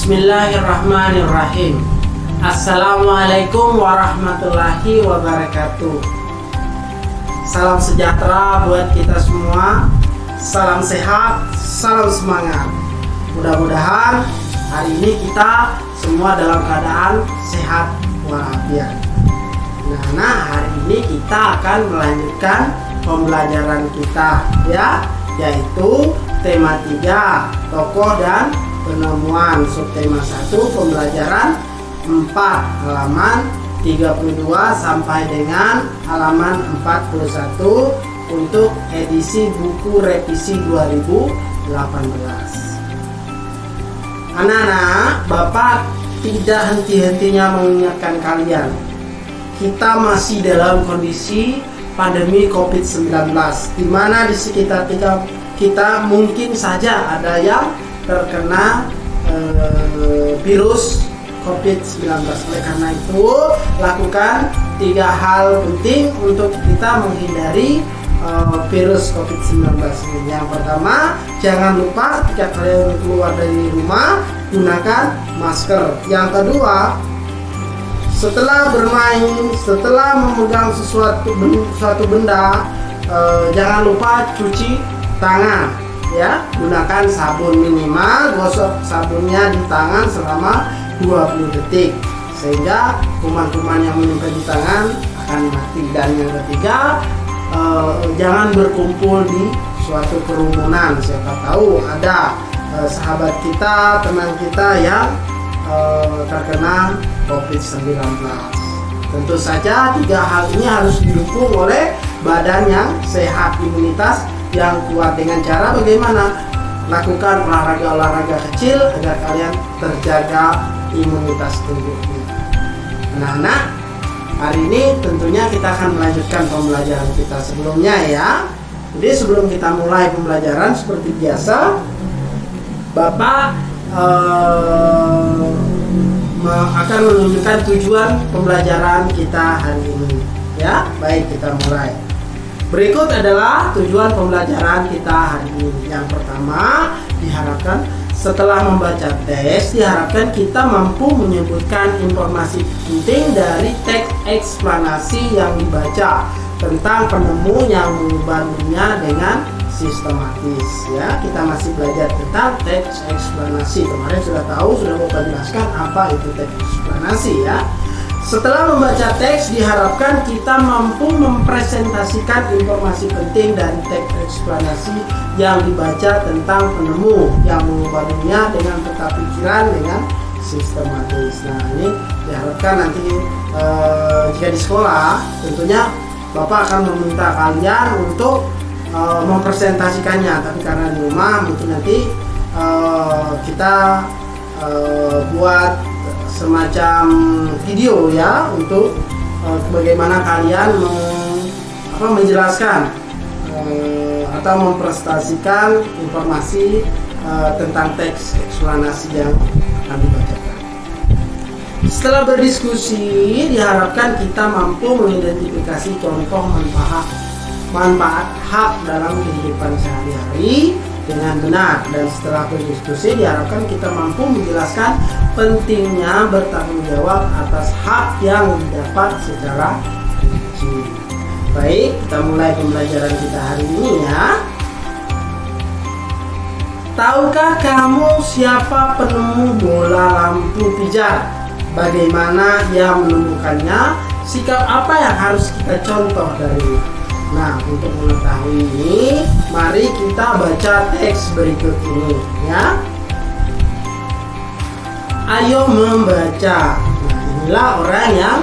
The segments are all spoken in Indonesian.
Bismillahirrahmanirrahim. Assalamualaikum warahmatullahi wabarakatuh. Salam sejahtera buat kita semua. Salam sehat, salam semangat. Mudah-mudahan hari ini kita semua dalam keadaan sehat walafiat. Nah, hari ini kita akan melanjutkan pembelajaran kita yaitu tema 3, tokoh dan penemuan. Subtema 1, pembelajaran 4, halaman 32 sampai dengan halaman 41 untuk edisi buku revisi 2018. Anak-anak, Bapak tidak henti-hentinya mengingatkan kalian, kita masih dalam kondisi pandemi COVID-19, di mana di sekitar kita mungkin saja ada yang terkena virus COVID-19. Oleh karena itu, lakukan 3 hal penting untuk kita menghindari virus COVID-19 ini. Yang pertama, jangan lupa ketika kalian keluar dari rumah, gunakan masker. Yang kedua, setelah bermain, setelah memegang suatu benda, jangan lupa cuci tangan. Gunakan sabun, minimal gosok sabunnya di tangan selama 20 detik sehingga kuman-kuman yang menempel di tangan akan mati. Dan yang ketiga, jangan berkumpul di suatu kerumunan. Siapa tahu ada sahabat kita, teman kita yang terkena COVID-19. Tentu saja 3 hal ini harus didukung oleh badan yang sehat, imunitas yang kuat. Dengan cara bagaimana? Lakukan olahraga kecil agar kalian terjaga imunitas tubuhnya. Nah, hari ini tentunya kita akan melanjutkan pembelajaran kita sebelumnya Jadi sebelum kita mulai pembelajaran seperti biasa, Bapak akan menunjukkan tujuan pembelajaran kita hari ini. Baik, kita mulai. Berikut adalah tujuan pembelajaran kita hari ini. Yang pertama, diharapkan setelah membaca teks, diharapkan kita mampu menyebutkan informasi penting dari teks eksplanasi yang dibaca tentang penemu yang mengubah dunia dengan sistematis. Ya, kita masih belajar tentang teks eksplanasi. Kemarin sudah tahu, sudah Bapak jelaskan apa itu teks eksplanasi ya. Setelah membaca teks, diharapkan kita mampu mempresentasikan informasi penting dari teks eksplanasi yang dibaca tentang penemu yang mengubah dunia dengan peta pikiran dengan sistematis. Nah, ini diharapkan nanti jika di sekolah, tentunya Bapak akan meminta kalian untuk mempresentasikannya. Tapi karena di rumah mungkin nanti kita buat semacam video ya untuk bagaimana kalian menjelaskan atau mempresentasikan informasi tentang teks eksplanasi yang akan dibacakan. Setelah berdiskusi, diharapkan kita mampu mengidentifikasi contoh manfaat hak dalam kehidupan sehari-hari dengan benar, dan setelah berdiskusi diharapkan kita mampu menjelaskan pentingnya bertanggung jawab atas hak yang didapat secara rinci. Baik, kita mulai pembelajaran kita hari ini ya. Tahukah kamu siapa penemu bola lampu pijar? Bagaimana ia menemukannya? Sikap apa yang harus kita contoh darinya? Nah, untuk mengetahui ini, mari kita baca teks berikut ini ya. Ayo membaca. Nah, inilah orang yang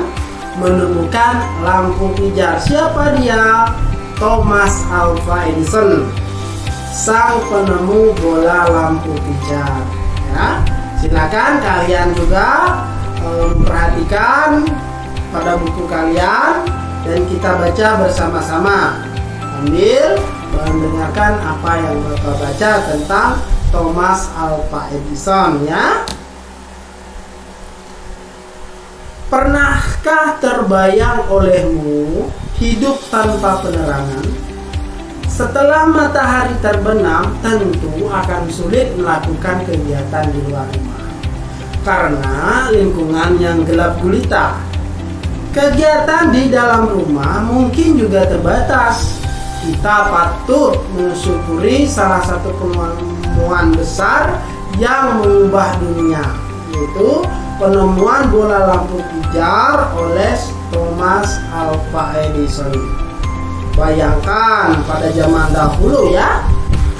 menemukan lampu pijar. Siapa dia? Thomas Alva Edison, sang penemu bola lampu pijar ya. Silakan kalian juga memperhatikan pada buku kalian dan kita baca bersama-sama sambil mendengarkan apa yang Bapak baca tentang Thomas Alva Edison ya. Pernahkah terbayang olehmu hidup tanpa penerangan? Setelah matahari terbenam, tentu akan sulit melakukan kegiatan di luar rumah karena lingkungan yang gelap gulita. Kegiatan di dalam rumah mungkin juga terbatas. Kita patut mensyukuri salah satu penemuan besar yang mengubah dunia, yaitu penemuan bola lampu pijar oleh Thomas Alva Edison. Bayangkan pada zaman dahulu ya,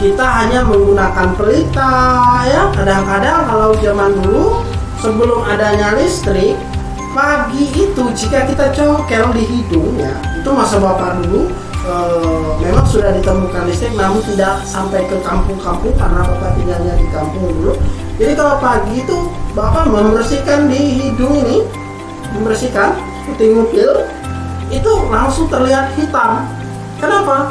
kita hanya menggunakan pelita ya. Kadang-kadang kalau zaman dulu sebelum adanya listrik, pagi itu jika kita congkel di hidung ya, itu masa Bapak dulu memang sudah ditemukan listrik, namun tidak sampai ke kampung-kampung karena Bapak tinggalnya di kampung dulu. Jadi kalau pagi itu Bapak membersihkan di hidung ini, membersihkan seperti ngupil, itu langsung terlihat hitam. Kenapa?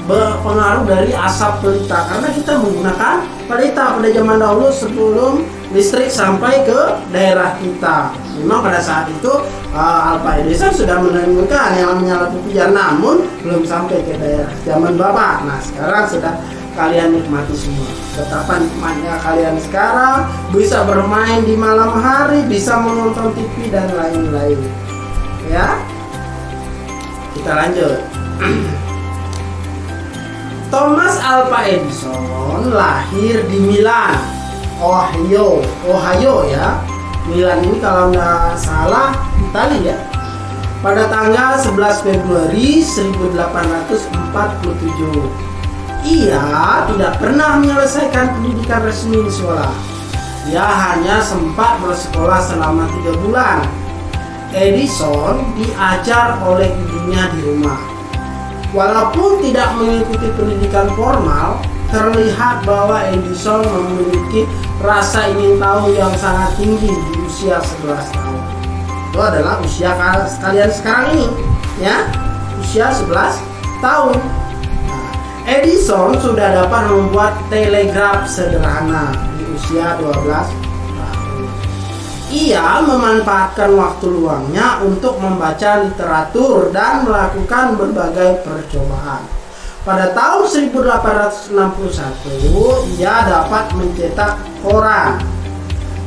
Berpengaruh dari asap pelita, karena kita menggunakan pelita pada zaman dahulu sebelum listrik sampai ke daerah kita. Memang pada saat itu Alva Edison sudah menemukan yang namanya lampu pijar, namun belum sampai ke daerah zaman Bapak. Nah, sekarang sudah kalian nikmati semua. Betapa nikmatnya kalian sekarang bisa bermain di malam hari, bisa menonton TV dan lain-lain. Ya, kita lanjut. Thomas Alva Edison lahir di Milan, Ohio ya. Milan ini kalau nggak salah Italia ya. Pada tanggal 11 Februari 1847. Ia tidak pernah menyelesaikan pendidikan resmi di sekolah. Ia hanya sempat bersekolah selama 3 bulan. Edison diajar oleh ibunya di rumah. Walaupun tidak mengikuti pendidikan formal, terlihat bahwa Edison memiliki rasa ingin tahu yang sangat tinggi di usia 11 tahun. Itu adalah usia kalian sekarang ini, ya, usia 11 tahun. Nah, Edison sudah dapat membuat telegraf sederhana di usia 12 tahun. Ia memanfaatkan waktu luangnya untuk membaca literatur dan melakukan berbagai percobaan. Pada tahun 1861, ia dapat mencetak koran.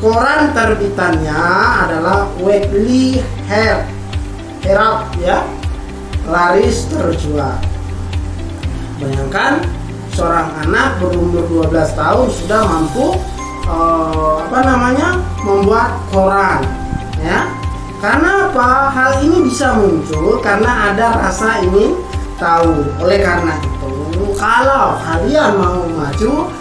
Koran terbitannya adalah Weekly erat ya, laris terjual. Bayangkan seorang anak berumur 12 tahun sudah mampu membuat koran ya. Karena apa? Hal ini bisa muncul karena ada rasa ingin tahu. Oleh karena itu, kalau kalian mau maju,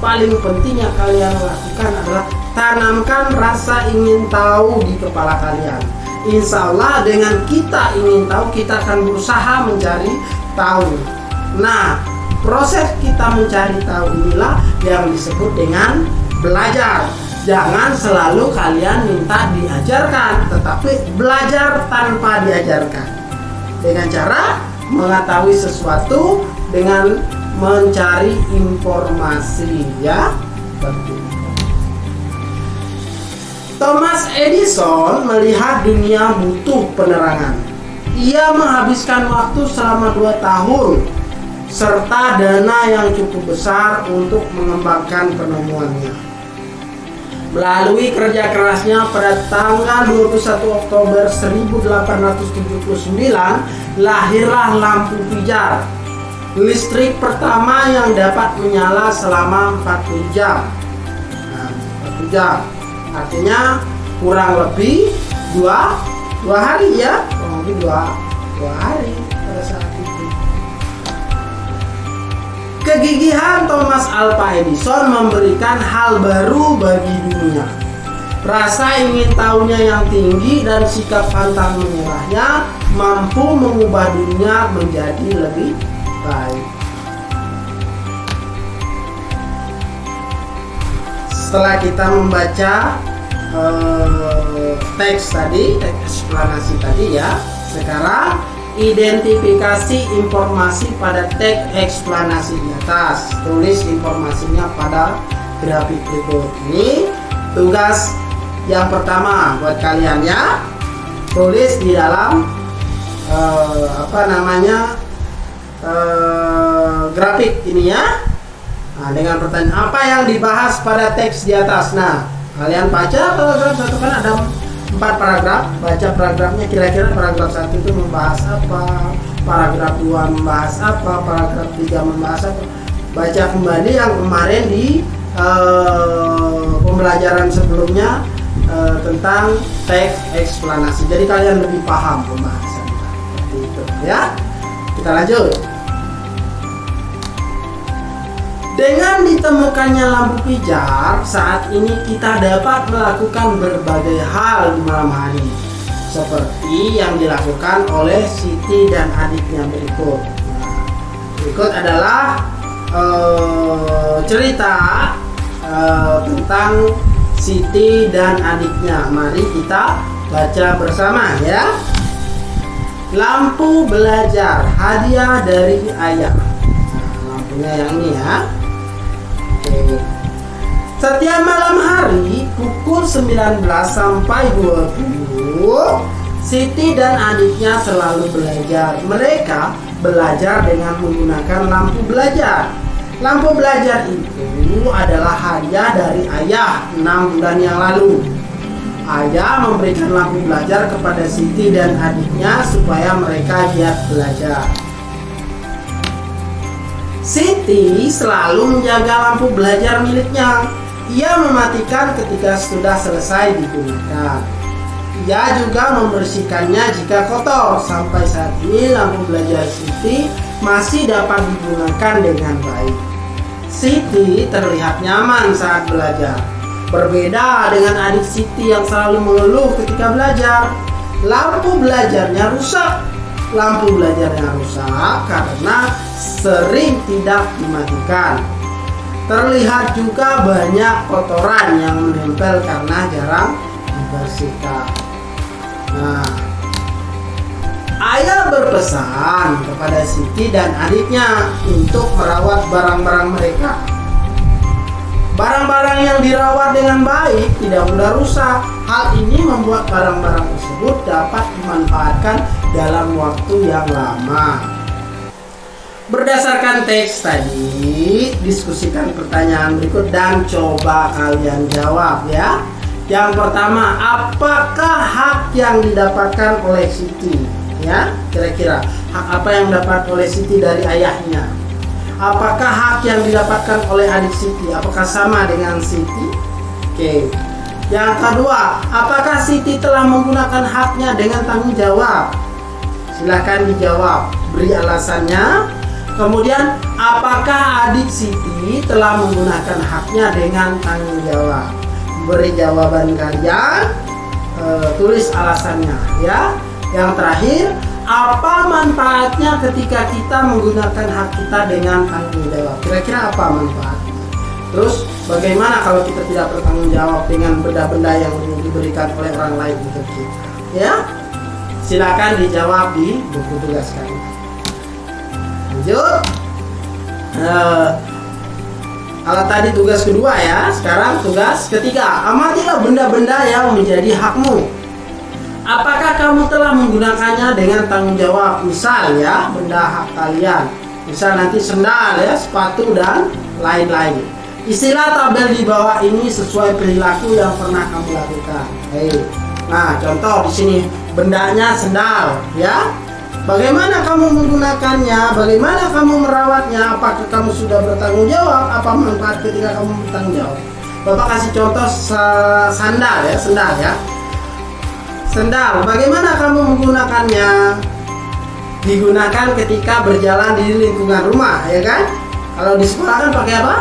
paling penting yang kalian lakukan adalah tanamkan rasa ingin tahu di kepala kalian. Insya Allah dengan kita ingin tahu, kita akan berusaha mencari tahu. Nah, proses kita mencari tahu inilah yang disebut dengan belajar. Jangan selalu kalian minta diajarkan, tetapi belajar tanpa diajarkan. Dengan cara mengetahui sesuatu dengan mencari informasi ya. Thomas Edison melihat dunia butuh penerangan. Ia menghabiskan waktu selama 2 tahun serta dana yang cukup besar untuk mengembangkan penemuannya. Melalui kerja kerasnya pada tanggal 21 Oktober 1879 lahirlah lampu pijar, listrik pertama yang dapat menyala selama 40 jam. Nah, 40 jam artinya kurang lebih 2 hari ya, kurang lebih 2 hari pada saat itu. Kegigihan Thomas Alva Edison memberikan hal baru bagi dunia. Rasa ingin tahunya yang tinggi dan sikap pantang menyerahnya mampu mengubah dunia menjadi lebih baik. Setelah kita membaca teks tadi, teks eksplanasi tadi ya, sekarang identifikasi informasi pada teks eksplanasi di atas. Tulis informasinya pada grafik berikut ini. Tugas yang pertama buat kalian ya, tulis di dalam grafik ini ya. Nah, dengan pertanyaan apa yang dibahas pada teks di atas. Nah, kalian baca paragraf satu, kan ada 4 paragraf. Baca paragrafnya, kira-kira paragraf 1 itu membahas apa, paragraf 2 membahas apa, paragraf 3 membahas apa. Baca kembali yang kemarin di pembelajaran sebelumnya tentang teks eksplanasi. Jadi kalian lebih paham pembahasannya. Seperti itu ya. Kita lanjut. Dengan ditemukannya lampu pijar, saat ini kita dapat melakukan berbagai hal di malam hari, seperti yang dilakukan oleh Siti dan adiknya berikut. Berikut adalah cerita tentang Siti dan adiknya. Mari kita baca bersama ya. Lampu belajar, hadiah dari ayah. Nah, lampunya yang ini ya. Setiap malam hari pukul 19 sampai 20, Siti dan adiknya selalu belajar. Mereka belajar dengan menggunakan lampu belajar. Lampu belajar itu adalah hadiah dari ayah 6 bulan yang lalu. Ayah memberikan lampu belajar kepada Siti dan adiknya supaya mereka giat belajar. Siti selalu menjaga lampu belajar miliknya. Ia mematikan ketika sudah selesai digunakan. Ia juga membersihkannya jika kotor. Sampai saat ini lampu belajar Siti masih dapat digunakan dengan baik. Siti terlihat nyaman saat belajar. Berbeda dengan adik Siti yang selalu mengeluh ketika belajar. Lampu belajarnya rusak. Lampu belajarnya rusak karena sering tidak dimatikan. Terlihat juga banyak kotoran yang menempel karena jarang dibersihkan. Nah, ayah berpesan kepada Siti dan adiknya untuk merawat barang-barang mereka. Barang-barang yang dirawat dengan baik tidak mudah rusak. Hal ini membuat barang-barang tersebut dapat dimanfaatkan dalam waktu yang lama. Berdasarkan teks tadi, diskusikan pertanyaan berikut dan coba kalian jawab ya. Yang pertama, apakah hak yang didapatkan oleh Siti? Ya, kira-kira hak apa yang dapat oleh Siti dari ayahnya? Apakah hak yang didapatkan oleh adik Siti? Apakah sama dengan Siti? Oke. Yang kedua, apakah Siti telah menggunakan haknya dengan tanggung jawab? Silakan dijawab, beri alasannya. Kemudian, apakah adik Siti telah menggunakan haknya dengan tanggung jawab? Beri jawaban kalian, tulis alasannya ya. Yang terakhir, apa manfaatnya ketika kita menggunakan hak kita dengan tanggung jawab? Kira-kira apa manfaatnya? Terus bagaimana kalau kita tidak bertanggung jawab dengan benda-benda yang diberikan oleh orang lain untuk kita? Ya, silakan dijawab di buku tugas kalian. Lanjut. Kalau tadi tugas kedua ya, sekarang tugas ketiga. Amatilah benda-benda yang menjadi hakmu. Apakah kamu telah menggunakannya dengan tanggung jawab? Misal ya, benda hak kalian. Misal nanti sendal ya, sepatu dan lain-lain. Istilah tabel di bawah ini sesuai perilaku yang pernah kamu lakukan. Nah, contoh di sini bendanya sendal ya. Bagaimana kamu menggunakannya? Bagaimana kamu merawatnya? Apakah kamu sudah bertanggung jawab? Apa manfaat ketika kamu bertanggung jawab? Bapak kasih contoh sandal ya, sendal ya. Sendal, bagaimana kamu menggunakannya? Digunakan ketika berjalan di lingkungan rumah, ya kan? Kalau di sekolah kan pakai apa?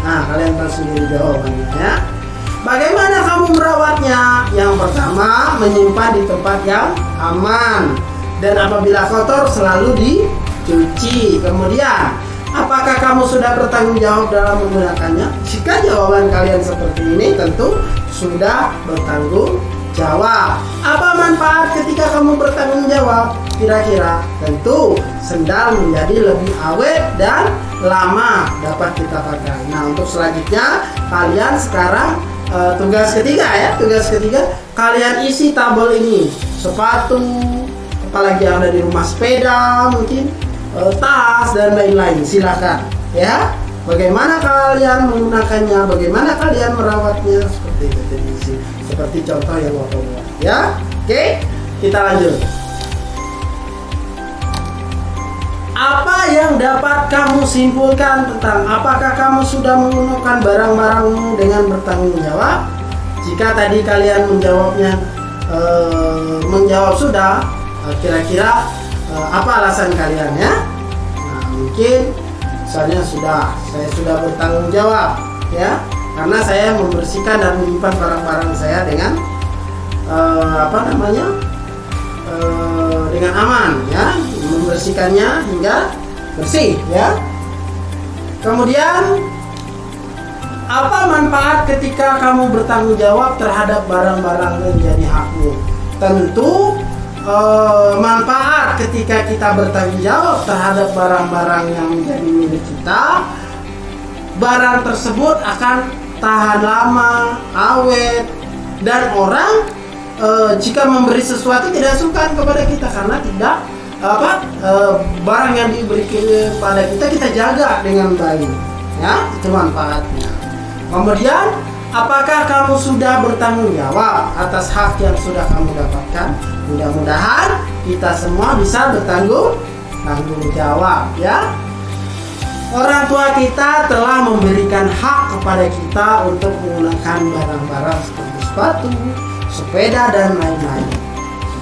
Nah, kalian tahu sendiri jawabannya ya. Bagaimana kamu merawatnya? Yang pertama, menyimpan di tempat yang aman. Dan apabila kotor selalu dicuci. Kemudian, apakah kamu sudah bertanggung jawab dalam menggunakannya? Jika jawaban kalian seperti ini, tentu sudah bertanggung jawab. Apa manfaat ketika kamu bertanggung jawab? Kira-kira tentu sendal menjadi lebih awet dan lama dapat kita pakai. Nah, untuk selanjutnya kalian sekarang tugas ketiga ya. Tugas ketiga, kalian isi tabel ini. Sepatu, apalagi yang ada di rumah, sepeda mungkin, tas dan lain-lain. Silakan ya. Bagaimana kalian menggunakannya, bagaimana kalian merawatnya, seperti itu diisi. Seperti contoh yang Bapak buat ya. Oke, kita lanjut. Apa yang dapat kamu simpulkan tentang apakah kamu sudah menggunakan barang-barangmu dengan bertanggung jawab? Jika tadi kalian menjawab sudah, kira-kira apa alasan kalian ya? Nah, mungkin misalnya saya sudah bertanggung jawab ya, karena saya membersihkan dan menyimpan barang-barang saya dengan dengan aman ya, membersihkannya hingga bersih ya. Kemudian, apa manfaat ketika kamu bertanggung jawab terhadap barang-barang yang menjadi hakmu? Tentu manfaat ketika kita bertanggung jawab terhadap barang-barang yang menjadi milik kita, barang tersebut akan tahan lama, awet, dan orang jika memberi sesuatu tidak sungkan kepada kita karena tidak barang yang diberi kepada kita jaga dengan baik ya, itu manfaatnya. Kemudian, apakah kamu sudah bertanggung jawab atas hak yang sudah kamu dapatkan? Mudah-mudahan kita semua bisa bertanggung jawab ya. Orang tua kita telah memberikan hak kepada kita untuk menggunakan barang-barang seperti sepatu, sepeda, dan lain-lain.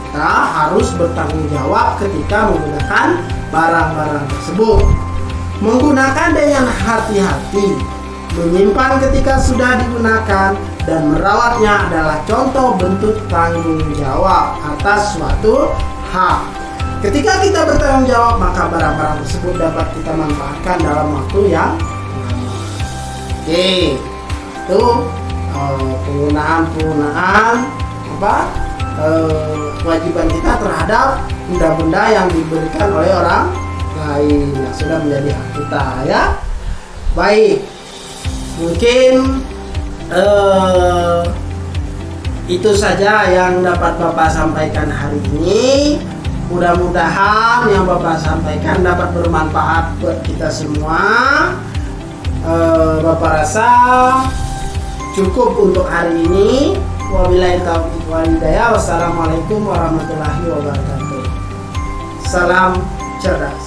Kita harus bertanggung jawab ketika menggunakan barang-barang tersebut. Menggunakan dengan hati-hati, menyimpan ketika sudah digunakan, dan merawatnya adalah contoh bentuk tanggung jawab atas suatu hak. Ketika kita bertanggung jawab, maka barang-barang tersebut dapat kita manfaatkan dalam waktu yang lama. Oke, itu penggunaan kewajiban kita terhadap benda-benda yang diberikan oleh orang lain yang sudah menjadi hak kita ya. Baik, mungkin itu saja yang dapat Bapak sampaikan hari ini. Mudah-mudahan yang Bapak sampaikan dapat bermanfaat buat kita semua. Bapak rasa cukup untuk hari ini. Wabillahi taufiq wal hidayah. Wassalamualaikum warahmatullahi wabarakatuh. Salam cerdas.